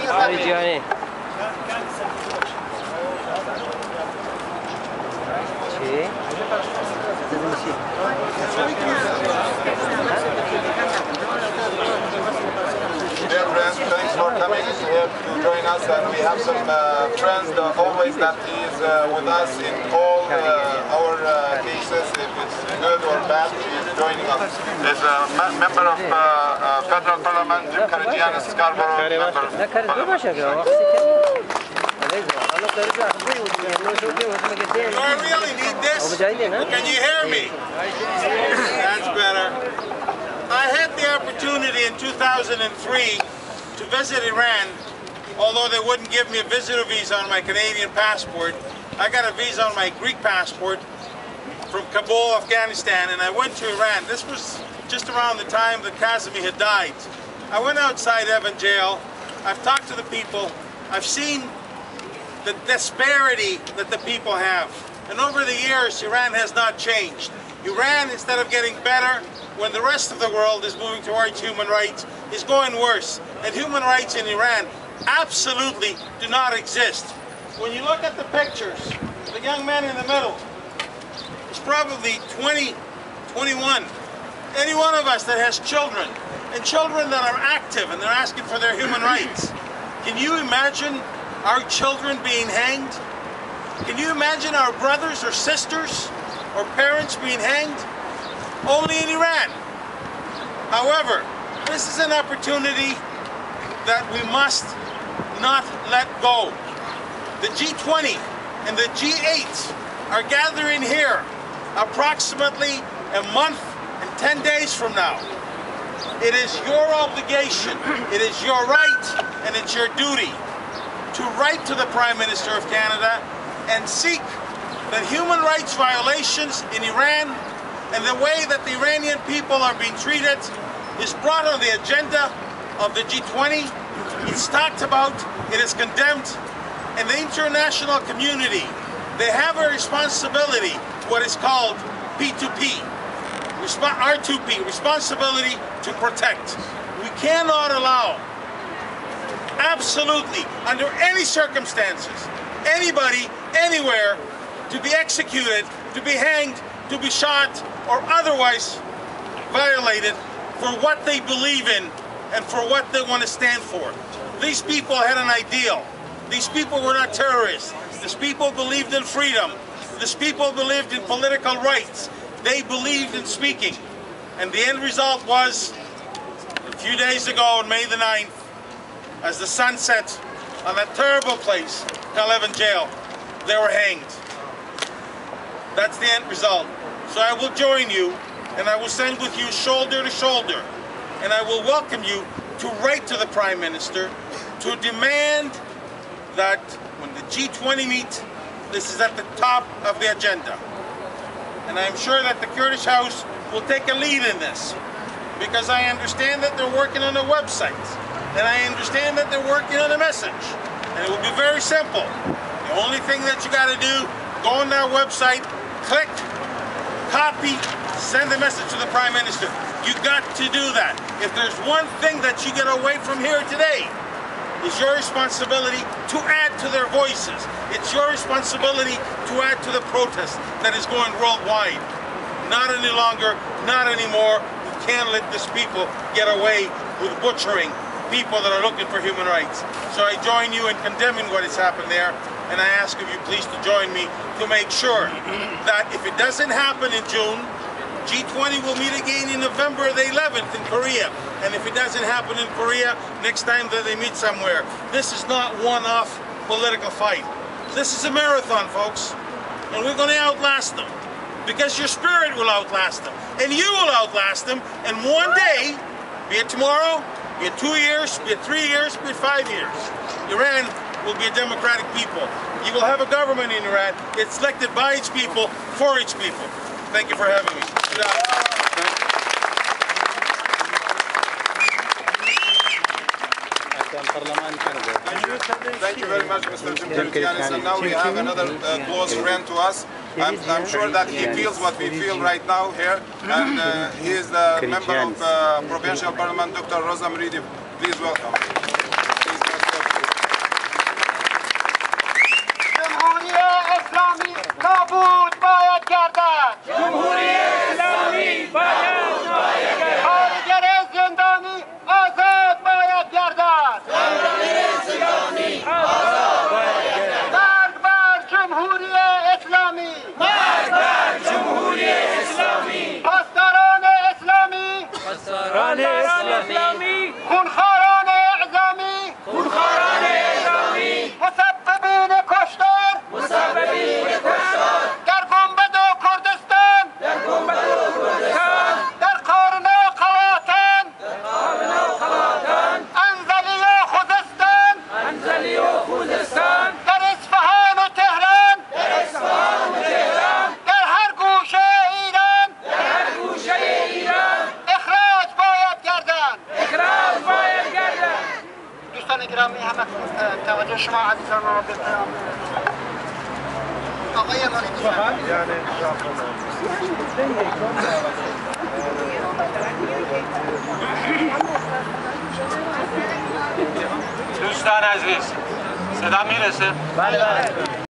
Karygiannis. Sì. Dear friends, thanks for coming here to join us, and we have some friends always that is with us in all our cases, if it's good or bad, he is joining us. There's a member of Federal Parliament, karygiannis Scarborough, Do I really need this? Can you hear me? That's better. I had the opportunity in 2003 to visit Iran, although they wouldn't give me a visitor visa on my Canadian passport. I got a visa on my Greek passport from Kabul, Afghanistan, and I went to Iran. This was just around the time that Kazemi had died. I went outside Evin jail. I've talked to the people. I've seen the disparity that the people have. And over the years, Iran has not changed. Iran, instead of getting better, when the rest of the world is moving towards human rights, is going worse. And human rights in Iran absolutely do not exist. When you look at the pictures, the young man in the middle is probably 20, 21. Any one of us that has children, and children that are active and they're asking for their human rights. Can you imagine our children being hanged? Can you imagine our brothers or sisters or parents being hanged? Only in Iran. However, this is an opportunity that we must not let go. The G20 and the G8 are gathering here approximately a month and 10 days from now. It is your obligation, it is your right, and it's your duty to write to the Prime Minister of Canada and seek that human rights violations in Iran and the way that the Iranian people are being treated is brought on the agenda of the G20. It's talked about, it is condemned, and the international community, they have a responsibility, what is called P2P, R2P, responsibility to protect. We cannot allow, absolutely, under any circumstances, anybody, anywhere, to be executed, to be hanged, to be shot, or otherwise violated for what they believe in and for what they want to stand for. These people had an ideal. These people were not terrorists. These people believed in freedom. These people believed in political rights. They believed in speaking. And the end result was, a few days ago on May the 9th, as the sun set on that terrible place, Evin jail, they were hanged. That's the end result. So I will join you, and I will stand with you shoulder to shoulder, and I will welcome you to write to the Prime Minister to demand that when the G20 meet, this is at the top of the agenda. And I'm sure that the Kurdish House will take a lead in this, because I understand that they're working on a website, and I understand that they're working on a message, and it will be very simple. The only thing that you got to do, go on their website, click, copy, send a message to the Prime Minister. You got to do that. If there's one thing that you get away from here today, it's your responsibility to add to their voices. It's your responsibility to add to the protest that is going worldwide. Not any longer, not anymore. We can't let these people get away with butchering people that are looking for human rights. So I join you in condemning what has happened there, and I ask of you please to join me to make sure that if it doesn't happen in June, G20 will meet again in November the 11th in Korea. And if it doesn't happen in Korea, next time that they meet somewhere. This is not one-off political fight. This is a marathon, folks. And we're going to outlast them. Because your spirit will outlast them. And you will outlast them. And one day, be it tomorrow, be it 2 years, be it 3 years, be it 5 years, Iran will be a democratic people. You will have a government in Iran. It's elected by its people, for its people. Thank you for having me. Thank you very much, Mr. Karygiannis. And now we have another close friend to us, I'm sure that he feels what we feel right now here, and he is the member of Provincial Parliament, Dr. Rosa Mridi. Please welcome. جمهوری اسلامی نابود باید گردد. جمهوری اسلامی باید نابود گردد. کارگر زندانی آزاد باید گردد. کارگر زندانی آزاد باید گردد. مرگ بر جمهوری اسلامی. مرگ بر جمهوری اسلامی. پاسداران اسلامی. پاسداران اسلامی. خونخواران اعزامی. خونخواران اعزامی. مسببین کشتار. مسببین کشتار. در گنبد و کردستان. در گنبد و کردستان. در قارن و قواتن. در قارن و قواتن. انزلی و خوزستان. انزلی و خوزستان. در اصفهان و تهران. در اصفهان و تهران. در هر گوشه ایران. در هر گوشه ایران. اخراج باید گردند. اخراج باید گردد. دوستان گرامی، همه توجه شما عزیزان را به پیام آقای دوستان عزیز، صدا میرسه؟ بله.